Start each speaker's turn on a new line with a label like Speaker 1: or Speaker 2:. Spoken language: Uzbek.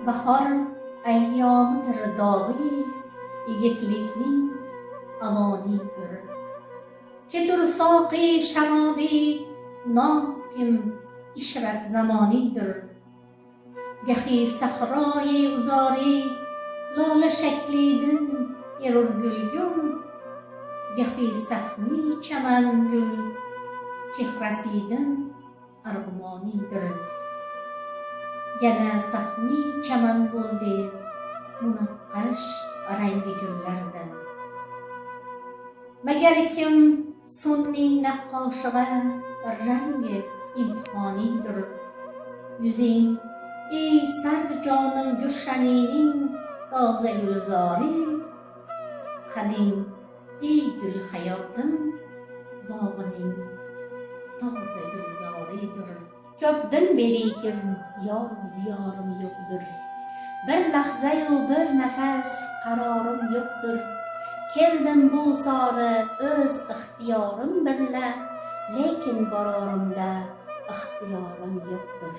Speaker 1: Bahor ayyomidir dog'i, yigitlikning avonidir. Kedur soqi sharobi, nokim ishrat zamonidir. Gahi sahroyi uzori, lola shaklidin erur gulgum. Gahi sahni chaman gul, chehrasidin arg'umonidir. Yana sahni chaman bo'ldi munaqqash rangi gullardan. Magar kim sunning naqqoshiga rangi imtihonidir. Yuzing ey sarv jonim gulshanining toza gulzori, qading ey gul hayotim bog'ining toza gulzoridir. Ko'pdan berikim yor diyorim yo'qdir. Bir lahzayu bir nafas qarorim yo'qdir. Keldim bu sori o'z ixtiyorim bila, lekin bororimda ixtiyorim yo'qdir.